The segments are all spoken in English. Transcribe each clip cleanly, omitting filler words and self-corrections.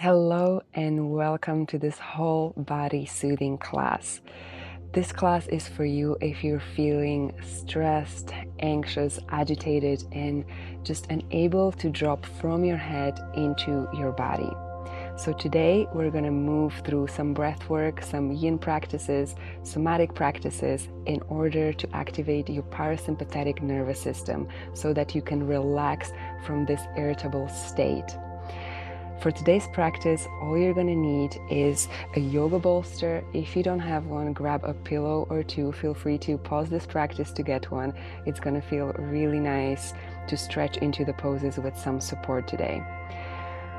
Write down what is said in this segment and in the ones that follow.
Hello and welcome to this whole body soothing class. This class is for you if you're feeling stressed, anxious, agitated, and just unable to drop from your head into your body. So today we're going to move through some breath work, some yin practices, somatic practices in order to activate your parasympathetic nervous system so that you can relax from this irritable state. For today's practice, all you're going to need is a yoga bolster. If you don't have one, grab a pillow or two. Feel free to pause this practice to get one. It's going to feel really nice to stretch into the poses with some support today.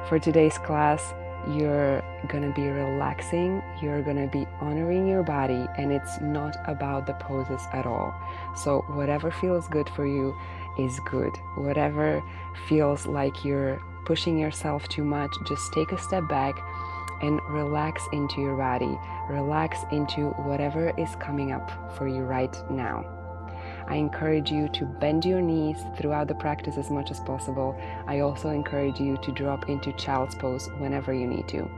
For today's class, you're going to be relaxing, you're going to be honoring your body, and it's not about the poses at all. So whatever feels good for you is good. Whatever feels like you're pushing yourself too much, just take a step back and relax into your body. Relax into whatever is coming up for you right now. I encourage you to bend your knees throughout the practice as much as possible. I also encourage you to drop into child's pose whenever you need to.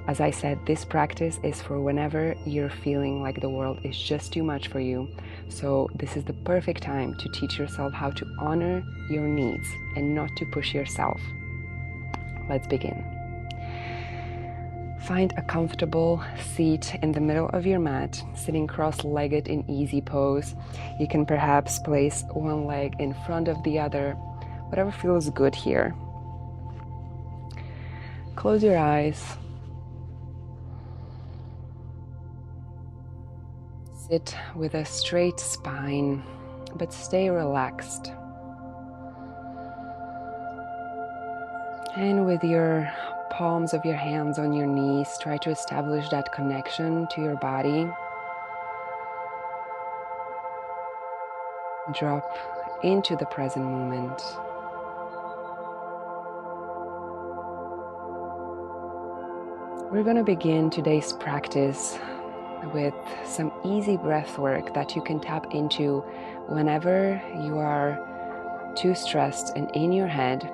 As I said, this practice is for whenever you're feeling like the world is just too much for you. So this is the perfect time to teach yourself how to honor your needs and not to push yourself. Let's begin. Find a comfortable seat in the middle of your mat, sitting cross-legged in easy pose. You can perhaps place one leg in front of the other, whatever feels good here. Close your eyes. Sit with a straight spine, but stay relaxed. And with your palms of your hands on your knees, try to establish that connection to your body. Drop into the present moment. We're going to begin today's practice with some easy breath work that you can tap into whenever you are too stressed and in your head.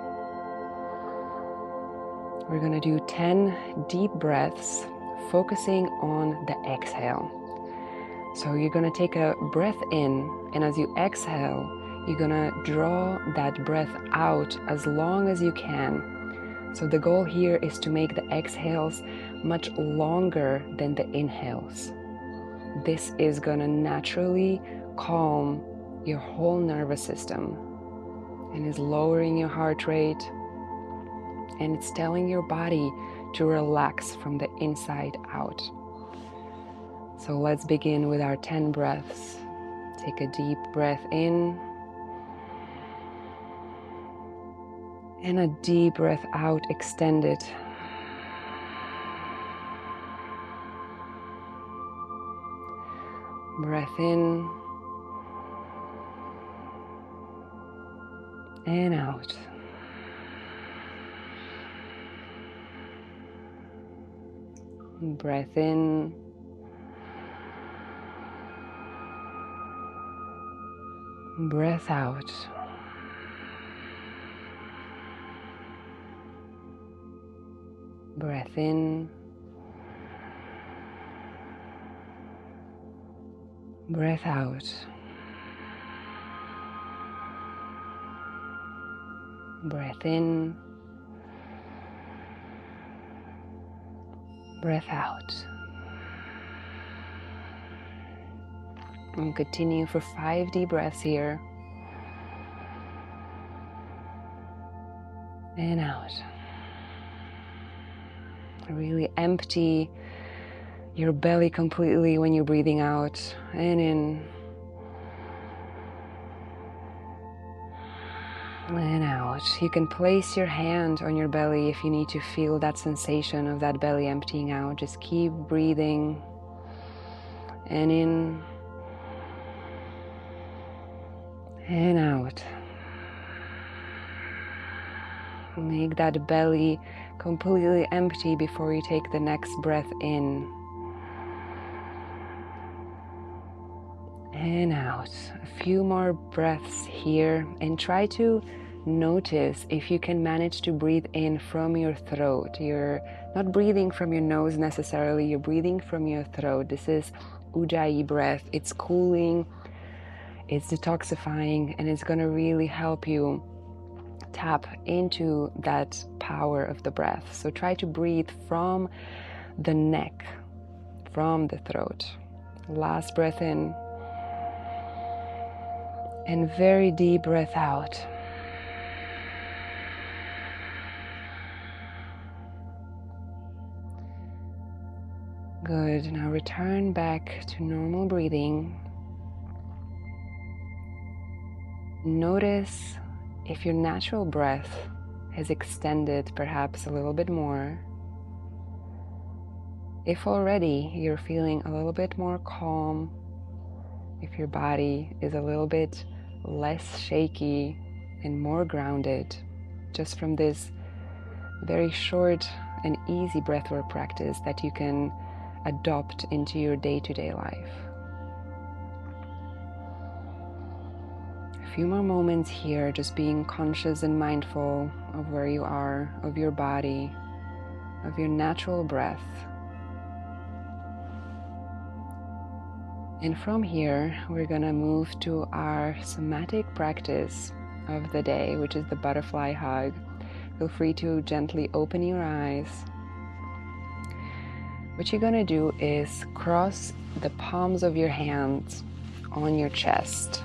We're going to do 10 deep breaths, focusing on the exhale. So you're going to take a breath in, and as you exhale, you're going to draw that breath out as long as you can. So the goal here is to make the exhales much longer than the inhales. This is going to naturally calm your whole nervous system and is lowering your heart rate, and it's telling your body to relax from the inside out. So let's begin with our 10 breaths. Take a deep breath in and a deep breath out, extend it. Breath in and out. Breath in breath out. Breath in, breath out. Breath in, breath out. And continue for 5 deep breaths here. And out. Really empty your belly completely when you're breathing out. And in. And out. You can place your hand on your belly if you need to feel that sensation of that belly emptying out. Just keep breathing. And in. And out. Make that belly completely empty before you take the next breath in. And out. A few more breaths here, and try to notice if you can manage to breathe in from your throat. You're not breathing from your nose necessarily, you're breathing from your throat. This is Ujjayi breath. It's cooling, it's detoxifying, and it's going to really help you tap into that power of the breath. So try to breathe from the neck, from the throat. Last breath in, and very deep breath out. Good. Now return back to normal breathing. Notice if your natural breath has extended perhaps a little bit more. If already you're feeling a little bit more calm, if your body is a little bit less shaky and more grounded, just from this very short and easy breathwork practice that you can adopt into your day-to-day life. A few more moments here, just being conscious and mindful of where you are, of your body, of your natural breath. And from here, we're gonna move to our somatic practice of the day, which is the butterfly hug. Feel free to gently open your eyes. What you're gonna do is cross the palms of your hands on your chest.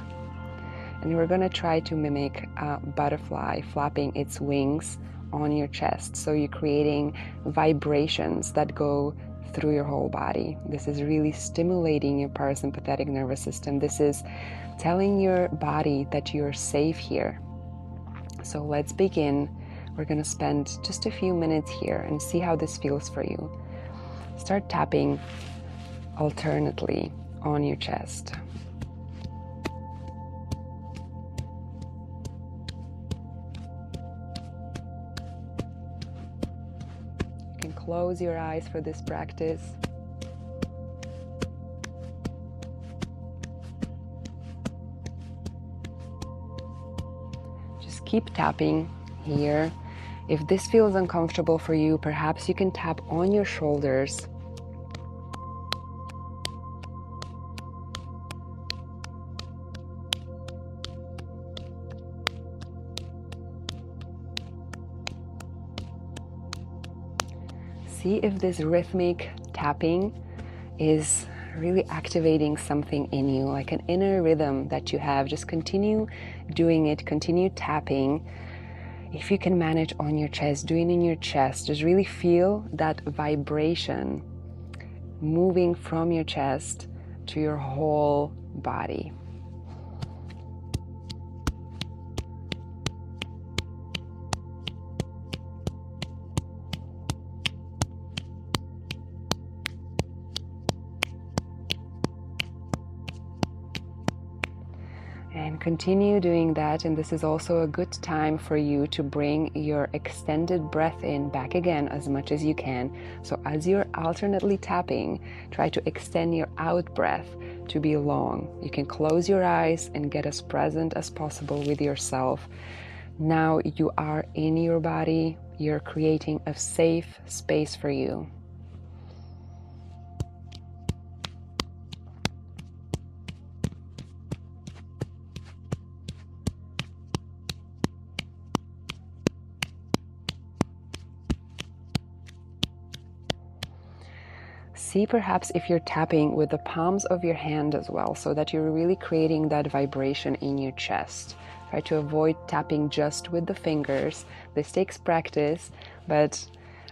And we're gonna try to mimic a butterfly flapping its wings on your chest. So you're creating vibrations that go through your whole body. This is really stimulating your parasympathetic nervous system. This is telling your body that you're safe here. So let's begin. We're gonna spend just a few minutes here and see how this feels for you. Start tapping alternately on your chest. You can close your eyes for this practice. Just keep tapping here. If this feels uncomfortable for you, perhaps you can tap on your shoulders. See if this rhythmic tapping is really activating something in you, like an inner rhythm that you have. Just continue doing it, continue tapping. If you can manage on your chest, doing in your chest, just really feel that vibration moving from your chest to your whole body. And continue doing that, and this is also a good time for you to bring your extended breath in back again as much as you can. So as you're alternately tapping, try to extend your out breath to be long. You can close your eyes and get as present as possible with yourself. Now you are in your body, you're creating a safe space for you. See perhaps if you're tapping with the palms of your hand as well, so that you're really creating that vibration in your chest. Try to avoid tapping just with the fingers. This takes practice, but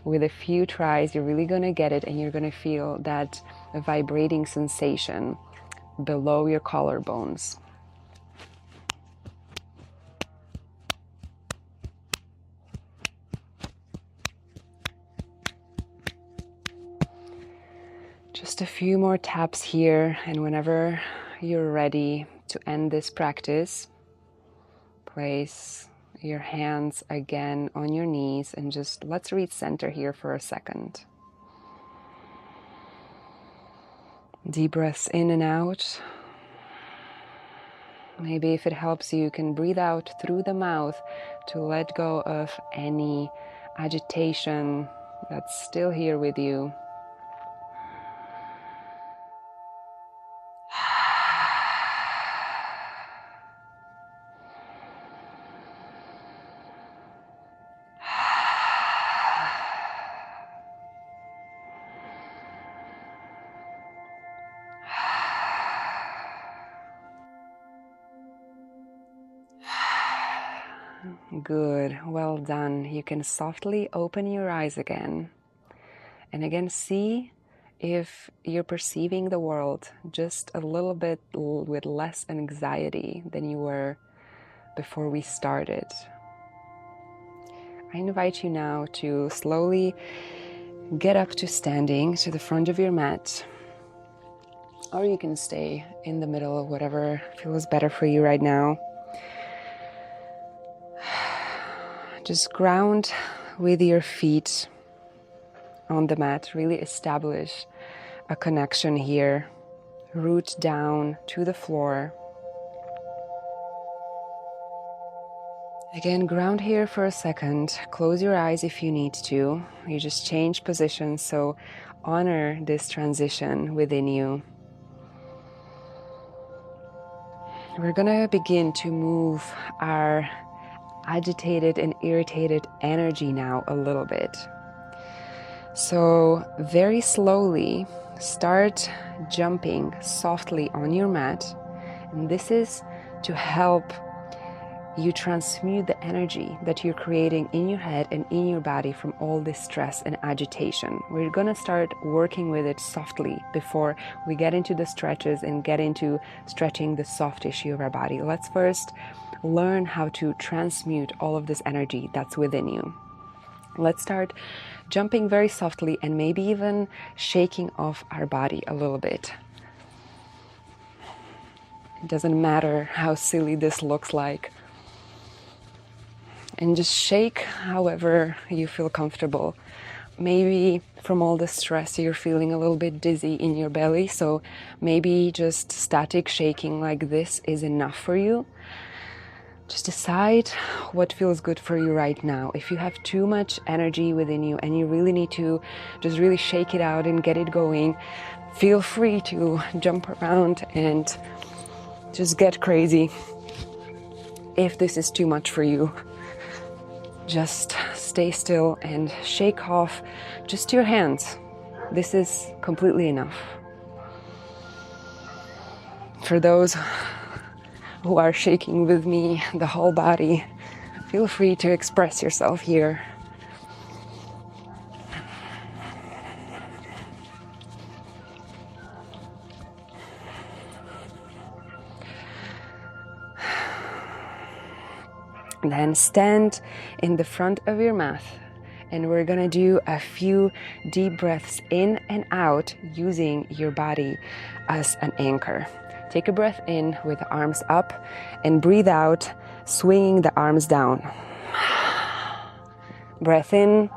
with a few tries, you're really going to get it, and you're going to feel that vibrating sensation below your collarbones. Just a few more taps here, and whenever you're ready to end this practice, place your hands again on your knees and just let's reach center here for a second. Deep breaths in and out. Maybe if it helps you, you can breathe out through the mouth to let go of any agitation that's still here with you. Good, well done. You can softly open your eyes again. And again, see if you're perceiving the world just a little bit with less anxiety than you were before we started. I invite you now to slowly get up to standing to the front of your mat. Or you can stay in the middle of whatever feels better for you right now. Just ground with your feet on the mat. Really establish a connection here. Root down to the floor. Again, ground here for a second. Close your eyes if you need to. You just change positions, so honor this transition within you. We're gonna begin to move our agitated and irritated energy now a little bit. So very slowly start jumping softly on your mat, and this is to help you transmute the energy that you're creating in your head and in your body from all this stress and agitation. We're gonna start working with it softly before we get into the stretches and get into stretching the soft tissue of our body. Let's first learn how to transmute all of this energy that's within you. Let's start jumping very softly and maybe even shaking off our body a little bit. It doesn't matter how silly this looks like. And just shake however you feel comfortable. Maybe from all the stress you're feeling a little bit dizzy in your belly, so maybe just static shaking like this is enough for you. Just decide what feels good for you right now. If you have too much energy within you and you really need to just really shake it out and get it going, feel free to jump around and just get crazy. If this is too much for you, just stay still and shake off just your hands. This is completely enough. For those who are shaking with me, the whole body, feel free to express yourself here. Then stand in the front of your mat, and we're gonna do a few deep breaths in and out using your body as an anchor. Take a breath in with the arms up and breathe out, swinging the arms down. Breath in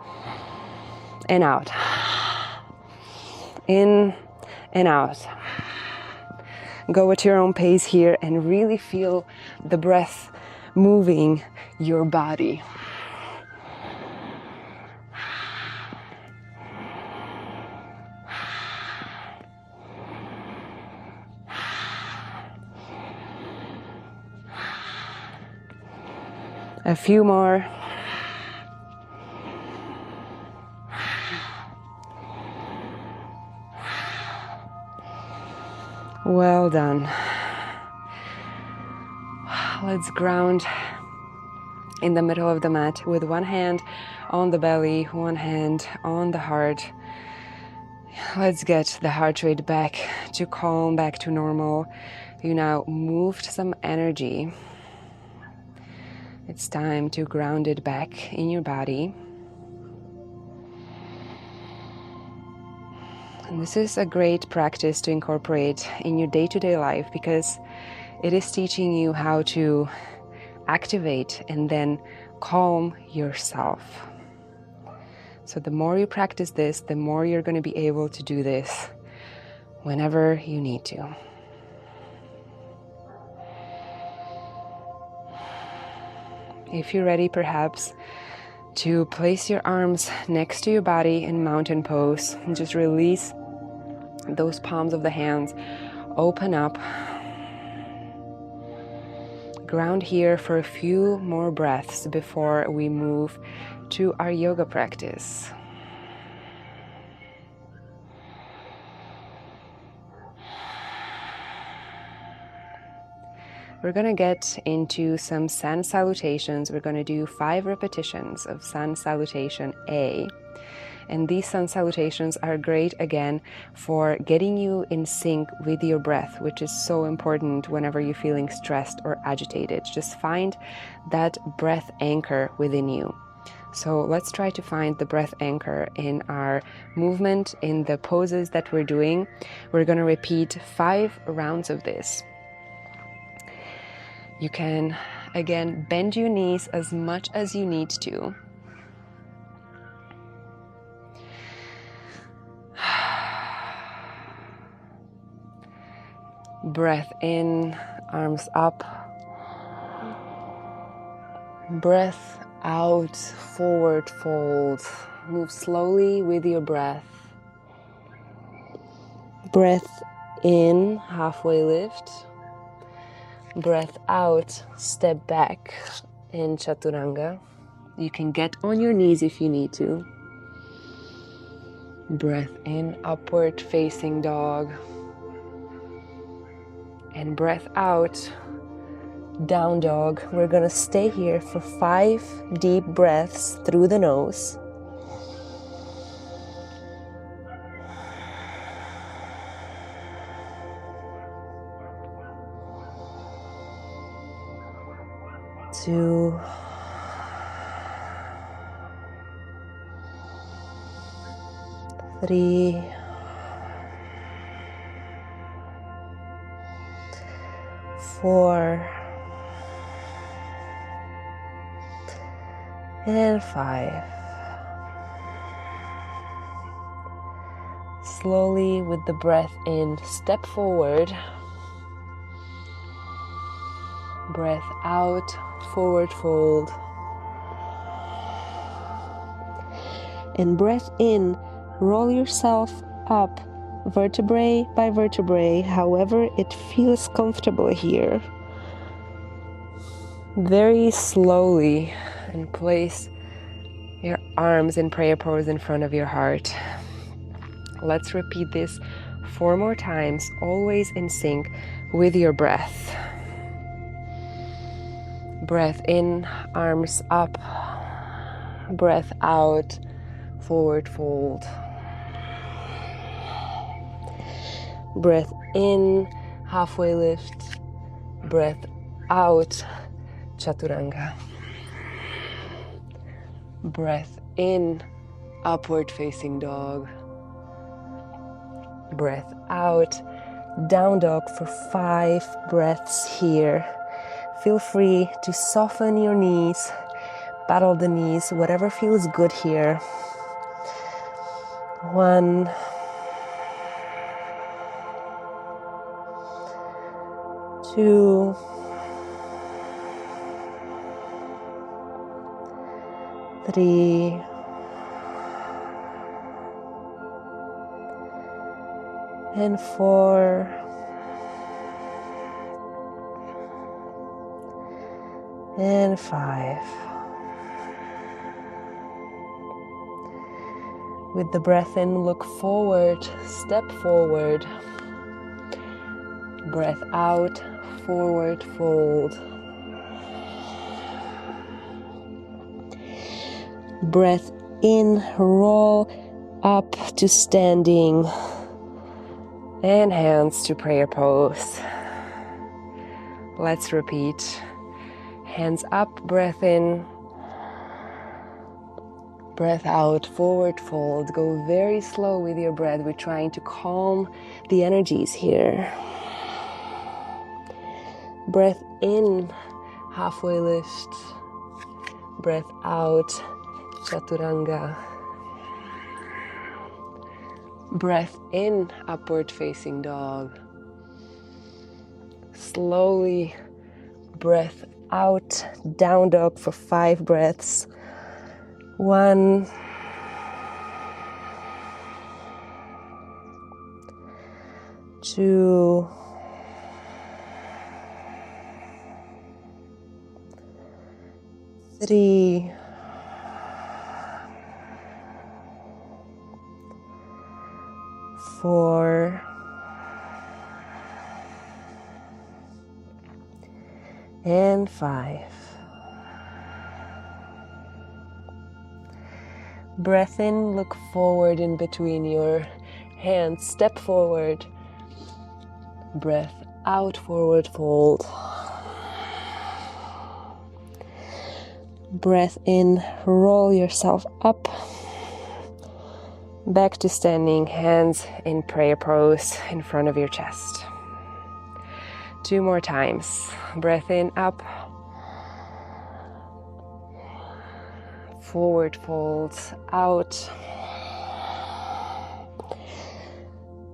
and out. In and out. Go at your own pace here and really feel the breath moving your body. A few more. Well done. Let's ground in the middle of the mat with one hand on the belly, one hand on the heart. Let's get the heart rate back to calm, back to normal. You now moved some energy. It's time to ground it back in your body. And this is a great practice to incorporate in your day-to-day life because it is teaching you how to activate and then calm yourself. So the more you practice this, the more you're going to be able to do this whenever you need to. if you're ready, perhaps to place your arms next to your body in mountain pose and just release those palms of the hands, open up, ground here for a few more breaths before we move to our yoga practice. We're going to get into some sun salutations. We're going to do 5 repetitions of sun salutation A. And these sun salutations are great, again, for getting you in sync with your breath, which is so important whenever you're feeling stressed or agitated. Just find that breath anchor within you. So let's try to find the breath anchor in our movement, in the poses that we're doing. We're going to repeat 5 rounds of this. You can, again, bend your knees as much as you need to. Breath in, arms up. Breath out, forward fold. Move slowly with your breath. Breath in, halfway lift. Breath out, step back in chaturanga. You can get on your knees if you need to. Breath in, upward facing dog. And breath out, down dog. We're gonna stay here for 5 deep breaths through the nose. Two, 3, 4, and 5. Slowly, with the breath in, step forward. Breath out, forward fold. And breath in, roll yourself up, vertebrae by vertebrae, however it feels comfortable here. Very slowly, and place your arms in prayer pose in front of your heart. Let's repeat this 4 more times, always in sync with your breath. Breath in, arms up. Breath out, forward fold. Breath in, halfway lift. Breath out, chaturanga. Breath in, upward facing dog. Breath out, down dog for 5 breaths here. Feel free to soften your knees, battle the knees, whatever feels good here. 1, 2, 3, 4, and 5. With the breath in, look forward, step forward. Breath out, forward fold. Breath in, roll up to standing. And hands to prayer pose. Let's repeat. Hands up, breath in. Breath out, forward fold. Go very slow with your breath. We're trying to calm the energies here. Breath in, halfway lift. Breath out, chaturanga. Breath in, upward facing dog. Slowly, breath out, down dog for 5 breaths. 1, 2, 3, 4, and 5. Breath in, look forward in between your hands, step forward. Breath out, forward fold. Breath in, roll yourself up. Back to standing, hands in prayer pose in front of your chest. 2 more times. Breath in, up. Forward fold, out.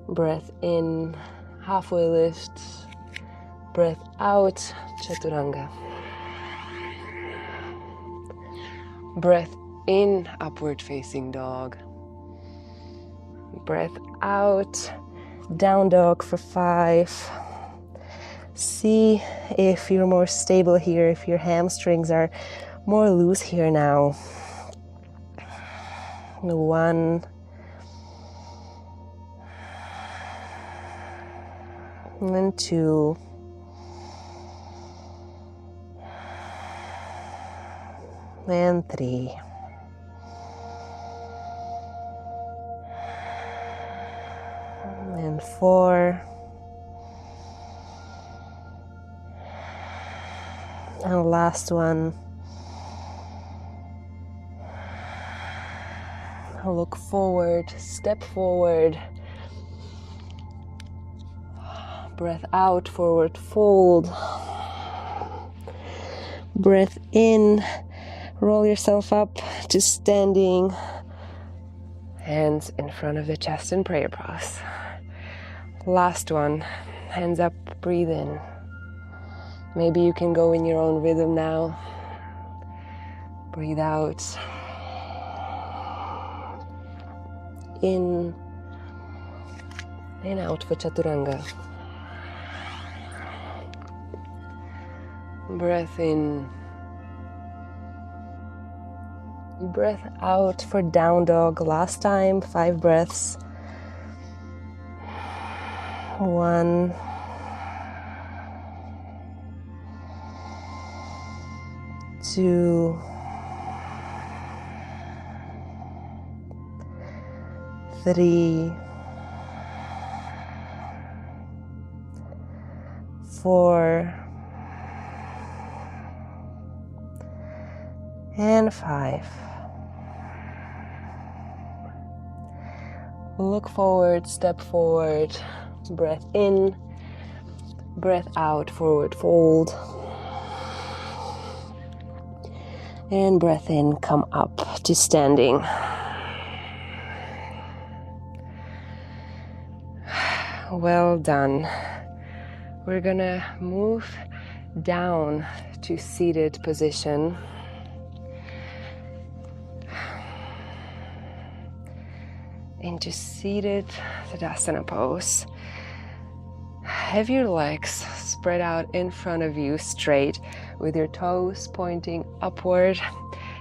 Breath in, halfway lift. Breath out, chaturanga. Breath in, upward facing dog. Breath out, down dog for 5. See if you're more stable here, if your hamstrings are more loose here now. 1, and 2, and 3, and 4, and last one. Look forward, step forward. Breath out, forward fold. Breath in, roll yourself up to standing. Hands in front of the chest in prayer pose. Last one, hands up, breathe in. Maybe you can go in your own rhythm now. Breathe out. In and out for chaturanga. Breath in. Breath out for down dog. Last time, 5 breaths. 1, 2, 3, 4, and 5. Look forward, step forward. Breath in, breath out, forward fold. And breath in, come up to standing. Well done. We're gonna move down to seated position. Into seated Tadasana pose. Have your legs spread out in front of you straight with your toes pointing upward,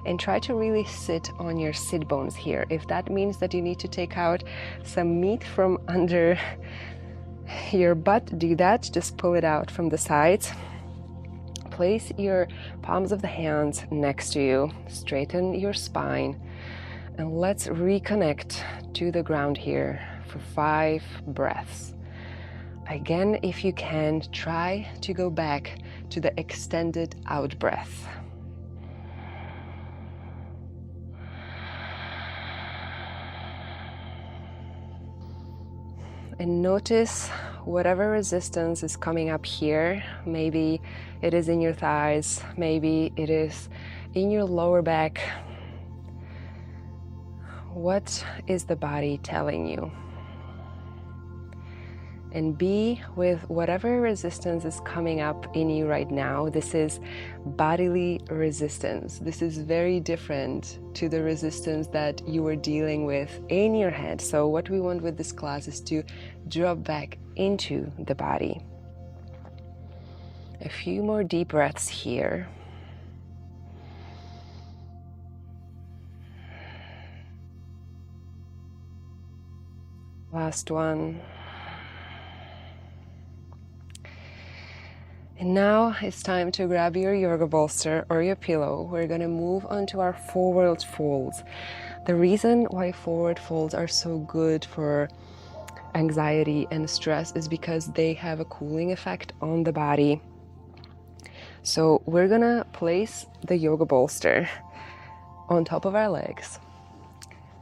and try to really sit on your sit bones here. If that means that you need to take out some meat from under your butt, do that. Just pull it out from the sides. Place your palms of the hands next to you. Straighten your spine. And let's reconnect to the ground here for 5 breaths. Again, if you can, try to go back to the extended out breath. And notice whatever resistance is coming up here. Maybe it is in your thighs, maybe it is in your lower back. What is the body telling you? and be with whatever resistance is coming up in you right now. This is bodily resistance. This is very different to the resistance that you were dealing with in your head. So what we want with this class is to drop back into the body. A few more deep breaths here. Last one. And now it's time to grab your yoga bolster or your pillow. We're going to move onto our forward folds. The reason why forward folds are so good for anxiety and stress is because they have a cooling effect on the body. So we're going to place the yoga bolster on top of our legs.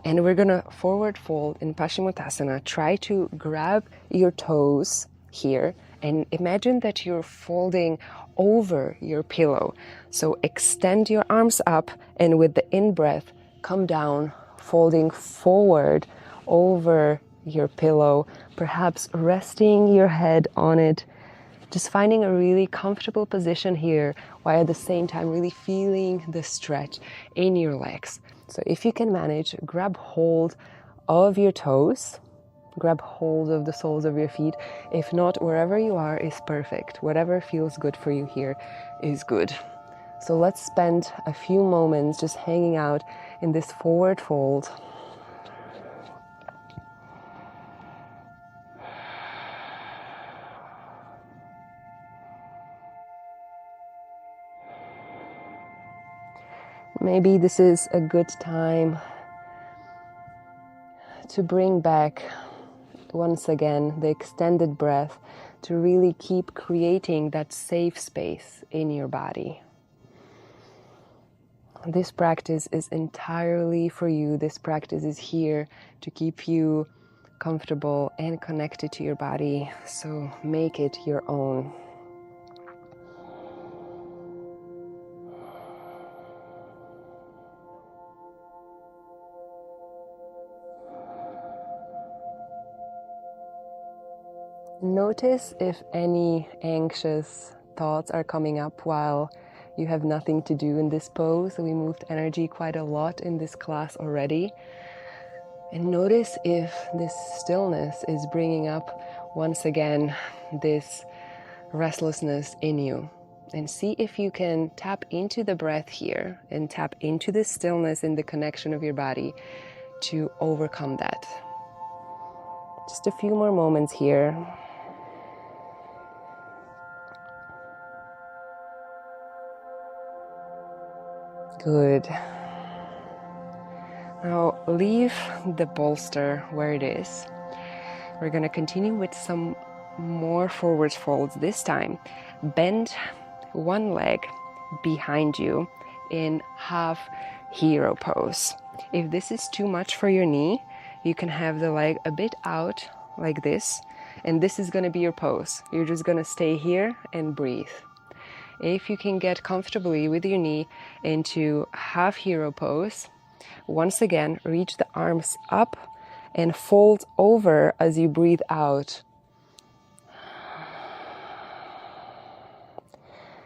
And we're going to forward fold in Paschimottanasana. Try to grab your toes here and imagine that you're folding over your pillow. So extend your arms up, and with the in-breath, come down, folding forward over your pillow, perhaps resting your head on it. Just finding a really comfortable position here, while at the same time really feeling the stretch in your legs. So if you can manage, grab hold of your toes, grab hold of the soles of your feet. If not, wherever you are is perfect. Whatever feels good for you here is good. So let's spend a few moments just hanging out in this forward fold. Maybe this is a good time to bring back once again the extended breath, to really keep creating that safe space in your body. This practice is entirely for you. This practice is here to keep you comfortable and connected to your body, so make it your own. Notice if any anxious thoughts are coming up while you have nothing to do in this pose. We moved energy quite a lot in this class already. And notice if this stillness is bringing up once again this restlessness in you. And see if you can tap into the breath here and tap into the stillness in the connection of your body to overcome that. Just a few more moments here. Good. Now leave the bolster where it is. We're going to continue with some more forward folds. This time, bend one leg behind you in half hero pose. If this is too much for your knee, you can have the leg a bit out like this, and this is going to be your pose. You're just going to stay here and breathe. If you can get comfortably with your knee into half hero pose, once again, reach the arms up and fold over as you breathe out.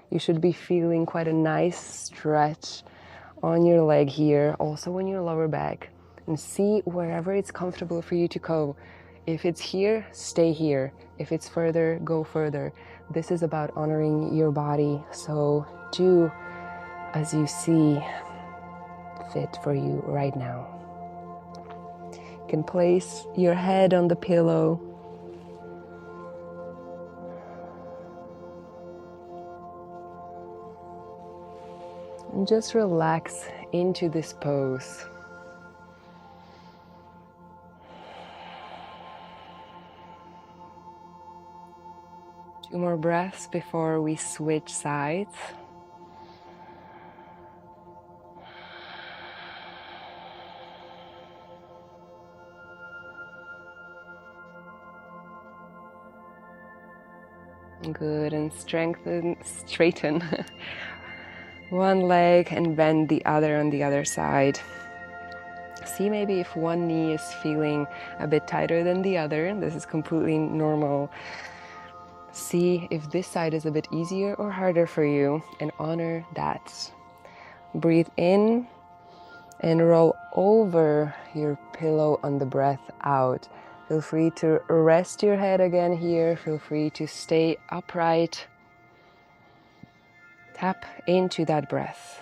You should be feeling quite a nice stretch on your leg here, also on your lower back, and see wherever it's comfortable for you to go. If it's here, stay here. If it's further, go further. This is about honoring your body, so do as you see fit for you right now. You can place your head on the pillow. And just relax into this pose. Two more breaths before we switch sides. Good, and straighten one leg and bend the other on the other side. See maybe if one knee is feeling a bit tighter than the other. This is completely normal. See if this side is a bit easier or harder for you, and honor that. Breathe in and roll over your pillow on the breath out. Feel free to rest your head again here. Feel free to stay upright. Tap into that breath.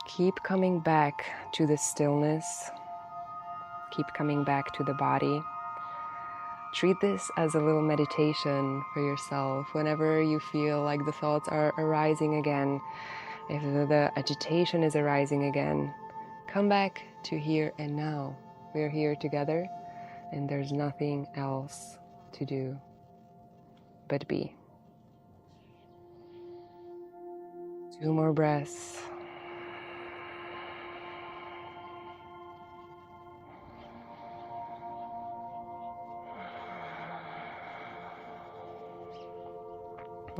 Keep coming back to the stillness. Keep coming back to the body. Treat this as a little meditation for yourself. Whenever you feel like the thoughts are arising again, if the agitation is arising again, come back to here and now. We're here together and there's nothing else to do but be. 2 more breaths.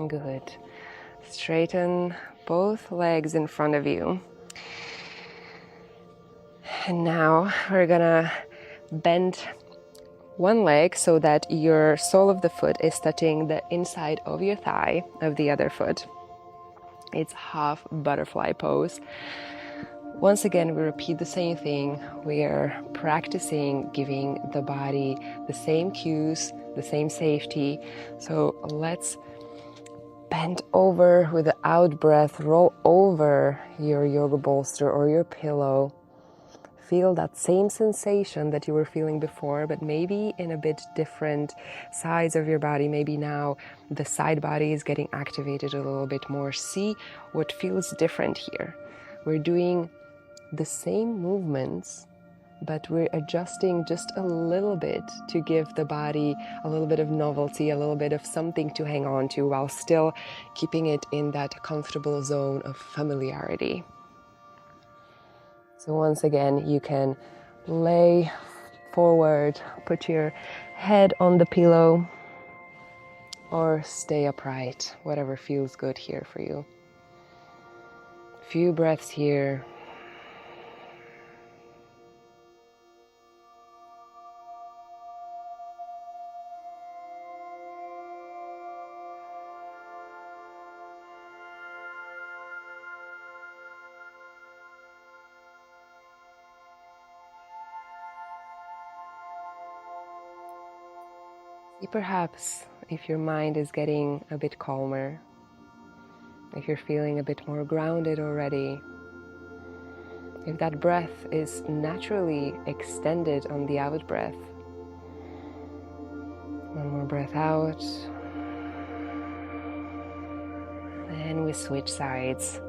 Good. Straighten both legs in front of you. And now we're gonna bend one leg so that your sole of the foot is touching the inside of your thigh of the other foot. It's half butterfly pose. Once again, we repeat the same thing. We are practicing giving the body the same cues, the same safety. So let's bend over with the out breath, roll over your yoga bolster or your pillow. Feel that same sensation that you were feeling before, but maybe in a bit different sides of your body. Maybe now the side body is getting activated a little bit more. See what feels different here. We're doing the same movements, but we're adjusting just a little bit to give the body a little bit of novelty, a little bit of something to hang on to while still keeping it in that comfortable zone of familiarity. So once again, you can lay forward, put your head on the pillow, or stay upright, whatever feels good here for you. Few breaths here. Perhaps if your mind is getting a bit calmer, if you're feeling a bit more grounded already, if that breath is naturally extended on the out breath. One more breath out. And we switch sides.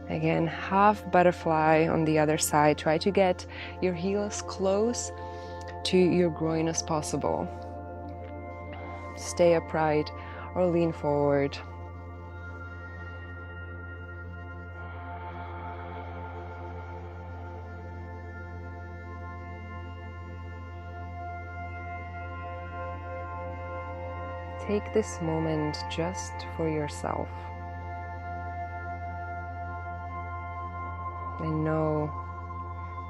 Again, half butterfly on the other side. Try to get your heels close to your groin as possible. Stay upright or lean forward. Take this moment just for yourself. And know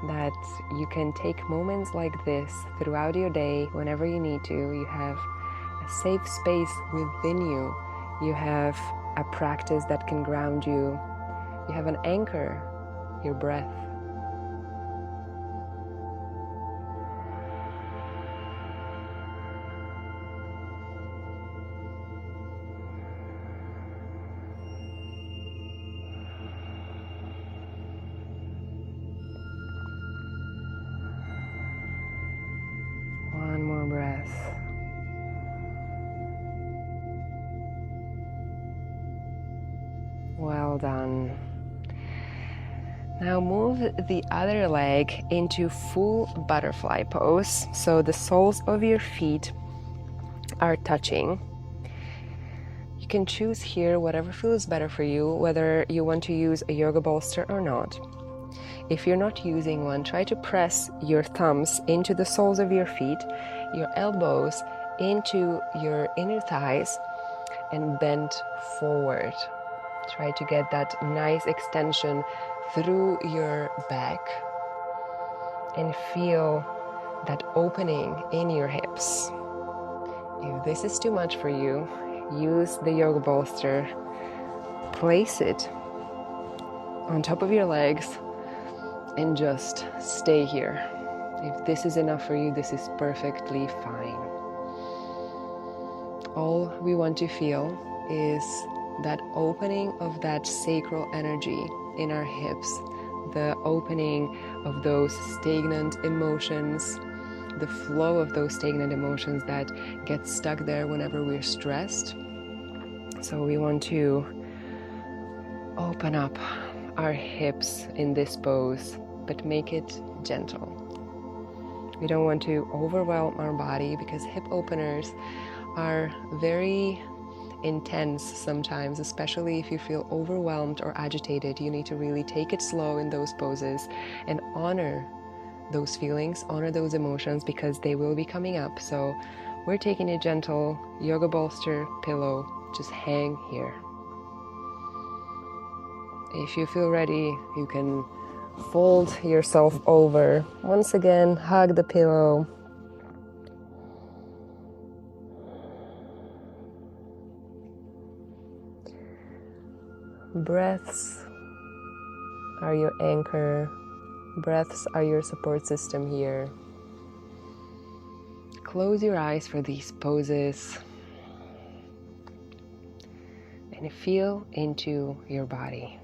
that you can take moments like this throughout your day whenever you need to. You have a safe space within you. You have a practice that can ground you. You have an anchor, your breath. One more breath. Well done. Now move the other leg into full butterfly pose. So the soles of your feet are touching. You can choose here whatever feels better for you, whether you want to use a yoga bolster or not. If you're not using one, try to press your thumbs into the soles of your feet, your elbows into your inner thighs, and bend forward. Try to get that nice extension through your back and feel that opening in your hips. If this is too much for you, use the yoga bolster, place it on top of your legs, and just stay here. If this is enough for you, this is perfectly fine. All we want to feel is that opening of that sacral energy in our hips, the opening of those stagnant emotions, the flow of those stagnant emotions that get stuck there whenever we're stressed. So we want to open up our hips in this pose, but make it gentle. We don't want to overwhelm our body, because hip openers are very intense sometimes, especially if you feel overwhelmed or agitated. You need to really take it slow in those poses and honor those feelings, honor those emotions, because they will be coming up. So we're taking it gentle. Yoga bolster, pillow, just hang here. If you feel ready, you can fold yourself over. Once again, hug the pillow. Breaths are your anchor. Breaths are your support system here. Close your eyes for these poses and feel into your body.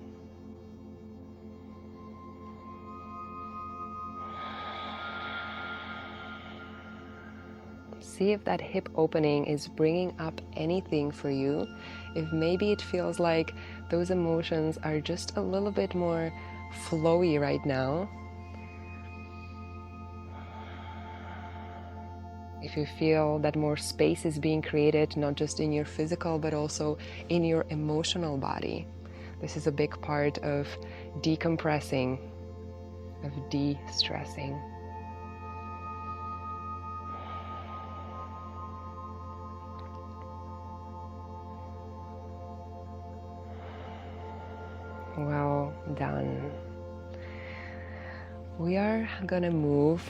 See if that hip opening is bringing up anything for you. If maybe it feels like those emotions are just a little bit more flowy right now. If you feel that more space is being created, not just in your physical, but also in your emotional body. This is a big part of decompressing, of de-stressing. Well done. We are gonna move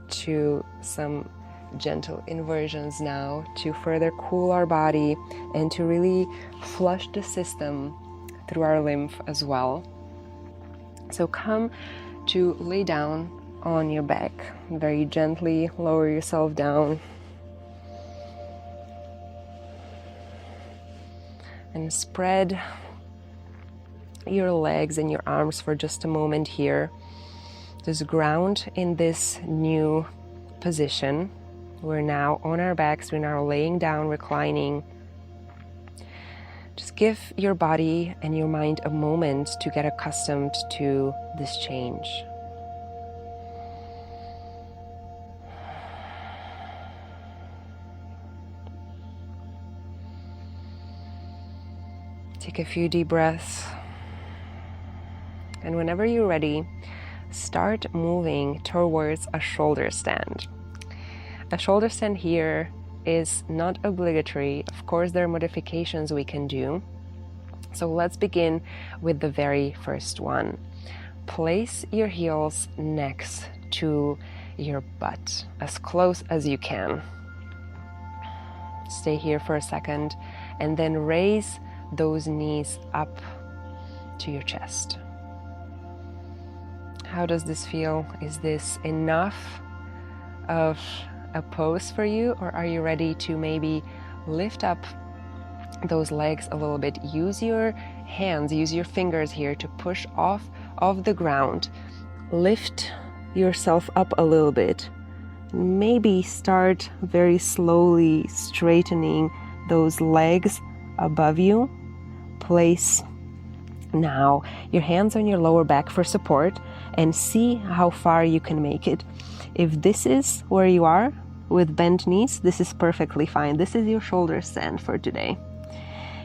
to some gentle inversions now to further cool our body and to really flush the system through our lymph as well. So come to lay down on your back. Very gently lower yourself down. And spread your legs and your arms for just a moment here. Just ground in this new position. We're now on our backs, we're now laying down, reclining. Just give your body and your mind a moment to get accustomed to this change. Take a few deep breaths. And whenever you're ready, start moving towards a shoulder stand. A shoulder stand here is not obligatory. Of course, there are modifications we can do. So let's begin with the very first one. Place your heels next to your butt, as close as you can. Stay here for a second, and then raise those knees up to your chest. How does this feel? Is this enough of a pose for you, or are you ready to maybe lift up those legs a little bit? Use your hands, use your fingers here to push off of the ground. Lift yourself up a little bit. Maybe start very slowly straightening those legs above you. Place now your hands on your lower back for support and see how far you can make it. If this is where you are with bent knees, this is perfectly fine. This is your shoulder stand for today.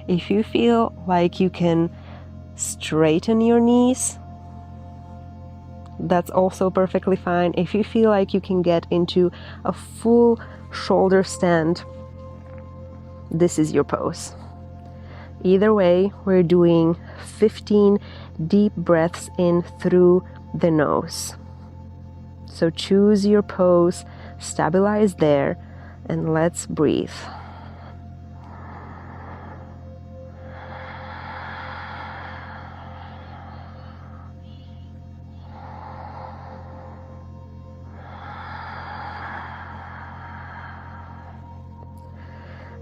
If you feel like you can straighten your knees, that's also perfectly fine. If you feel like you can get into a full shoulder stand, this is your pose. Either way, we're doing 15 deep breaths in through the nose. So choose your pose, stabilize there, and let's breathe.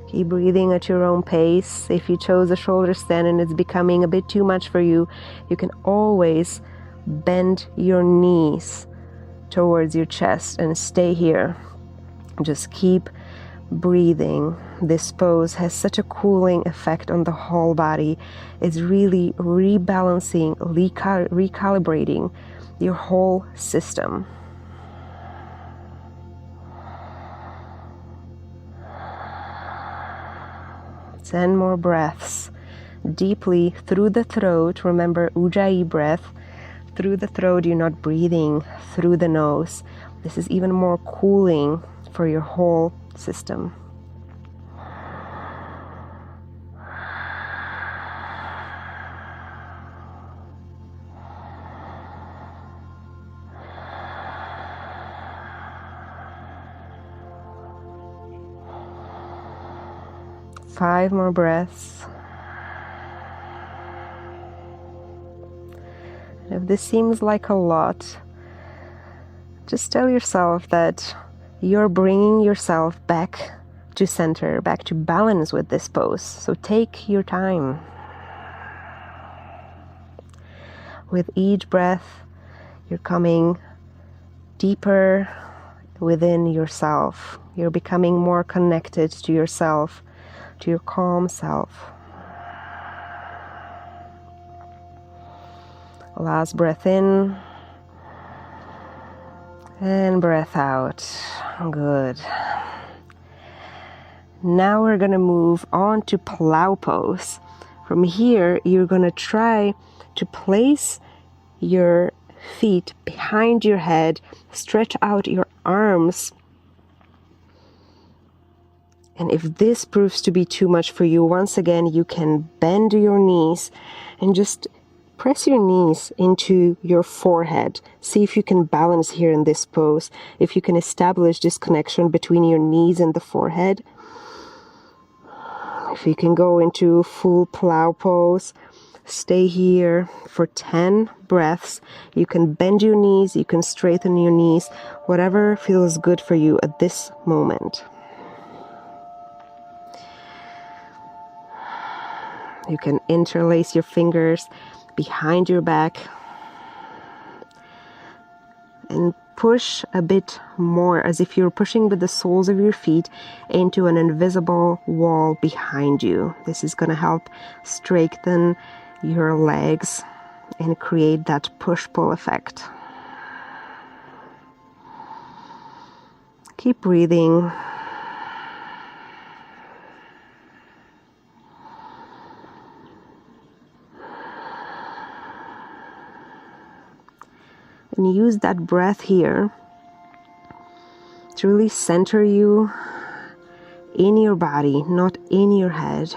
Keep breathing at your own pace. If you chose a shoulder stand and it's becoming a bit too much for you, you can always bend your knees towards your chest and stay here. Just keep breathing. This pose has such a cooling effect on the whole body. It's really rebalancing, recalibrating your whole system. 10 more breaths deeply through the throat. Remember, Ujjayi breath through the throat. You're not breathing through the nose. This is even more cooling for your whole system. Five more breaths. If this seems like a lot, just tell yourself that you're bringing yourself back to center, back to balance with this pose. So take your time. With each breath, you're coming deeper within yourself. You're becoming more connected to yourself, to your calm self. Last breath in and breath out. Good. Now we're going to move on to plow pose. From here, you're going to try to place your feet behind your head, stretch out your arms. And if this proves to be too much for you, once again, you can bend your knees and just press your knees into your forehead. See if you can balance here in this pose, if you can establish this connection between your knees and the forehead. If you can go into full plow pose, stay here for 10 breaths. You can bend your knees, you can straighten your knees, whatever feels good for you at this moment. You can interlace your fingers behind your back and push a bit more, as if you're pushing with the soles of your feet into an invisible wall behind you. This is going to help strengthen your legs and create that push-pull effect. Keep breathing. And use that breath here to really center you in your body, not in your head.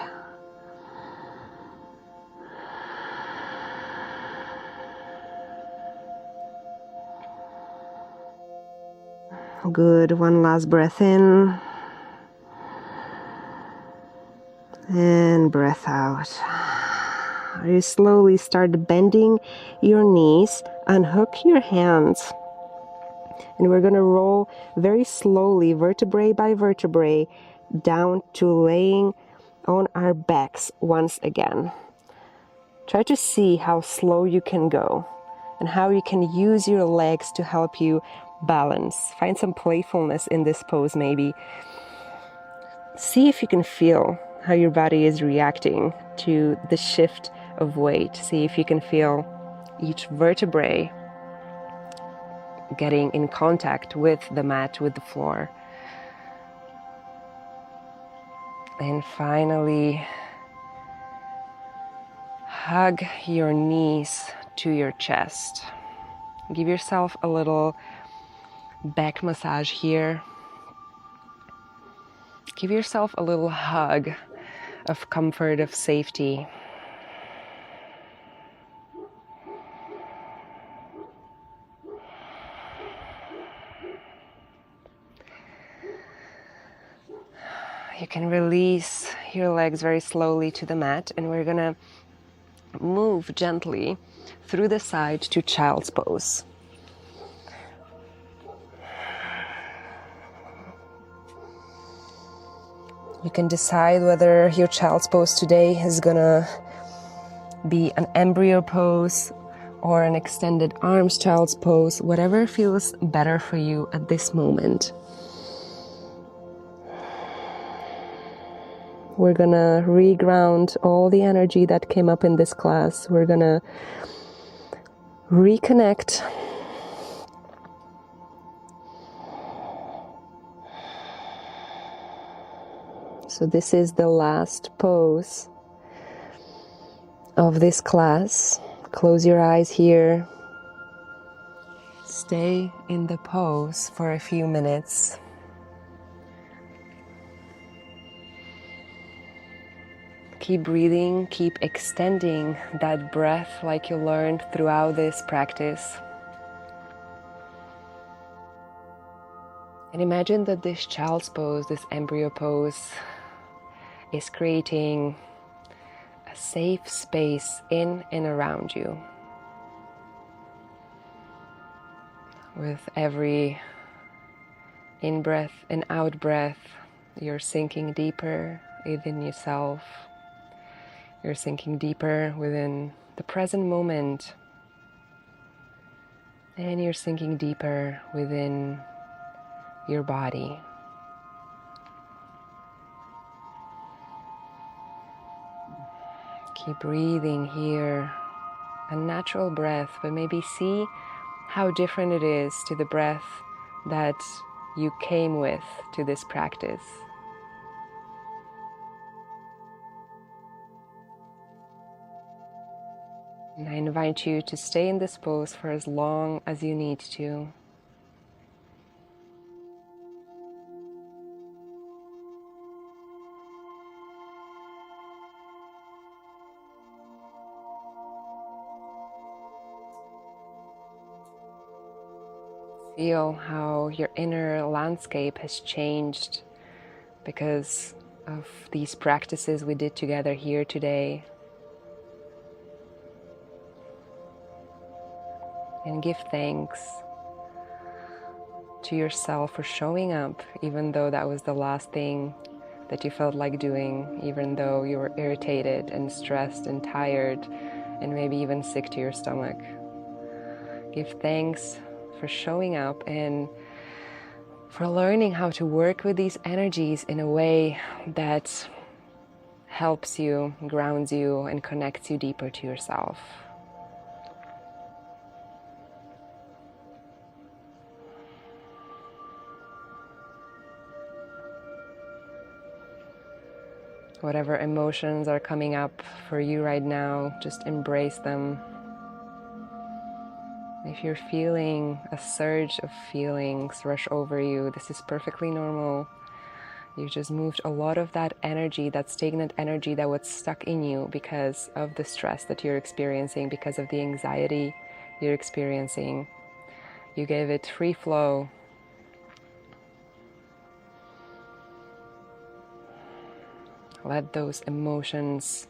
Good. One last breath in. And breath out. You slowly start bending your knees, unhook your hands, and we're going to roll very slowly, vertebrae by vertebrae, down to laying on our backs once again. Try to see how slow you can go and how you can use your legs to help you balance. Find some playfulness in this pose maybe. See if you can feel how your body is reacting to the shift of weight. See if you can feel each vertebrae getting in contact with the mat, with the floor. And finally, hug your knees to your chest. Give yourself a little back massage here. Give yourself a little hug of comfort, of safety. You can release your legs very slowly to the mat, and we're gonna move gently through the side to child's pose. You can decide whether your child's pose today is gonna be an embryo pose or an extended arms child's pose, whatever feels better for you at this moment. We're gonna reground all the energy that came up in this class. We're gonna reconnect. So this is the last pose of this class. Close your eyes here. Stay in the pose for a few minutes. Keep breathing, keep extending that breath like you learned throughout this practice. And imagine that this child's pose, this embryo pose, is creating a safe space in and around you. With every in-breath and out-breath, you're sinking deeper within yourself. You're sinking deeper within the present moment. And you're sinking deeper within your body. Keep breathing here, a natural breath, but maybe see how different it is to the breath that you came with to this practice. And I invite you to stay in this pose for as long as you need to. Feel how your inner landscape has changed because of these practices we did together here today. And give thanks to yourself for showing up, even though that was the last thing that you felt like doing, even though you were irritated and stressed and tired and maybe even sick to your stomach. Give thanks for showing up and for learning how to work with these energies in a way that helps you, grounds you, and connects you deeper to yourself. Whatever emotions are coming up for you right now, just embrace them. If you're feeling a surge of feelings rush over you, this is perfectly normal. You just moved a lot of that energy, that stagnant energy that was stuck in you because of the stress that you're experiencing, because of the anxiety you're experiencing. You gave it free flow. Let those emotions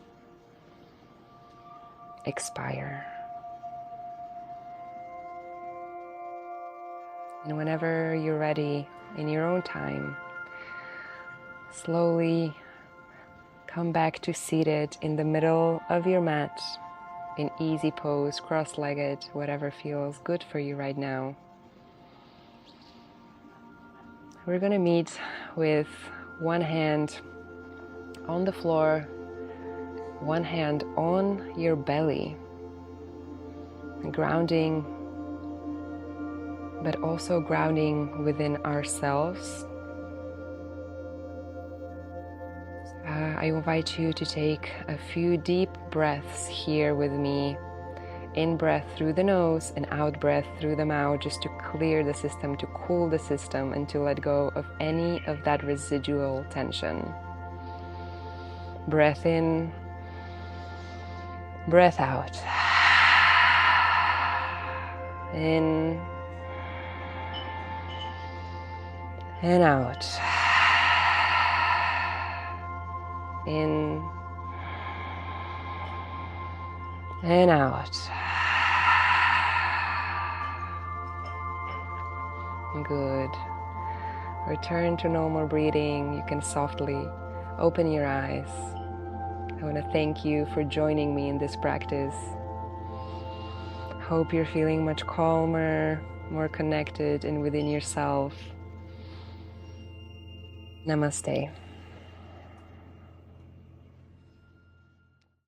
expire. And whenever you're ready, in your own time, slowly come back to seated in the middle of your mat, in easy pose, cross-legged, whatever feels good for you right now. We're going to meet with one hand on the floor, one hand on your belly, grounding, but also grounding within ourselves. I invite you to take a few deep breaths here with me In breath through the nose and out breath through the mouth, just to clear the system, to cool the system, and to let go of any of that residual tension. Breath in, breath out. In and out. In and out. Good. Return to normal breathing. You can softly open your eyes. I want to thank you for joining me in this practice. Hope you're feeling much calmer, more connected and within yourself. Namaste.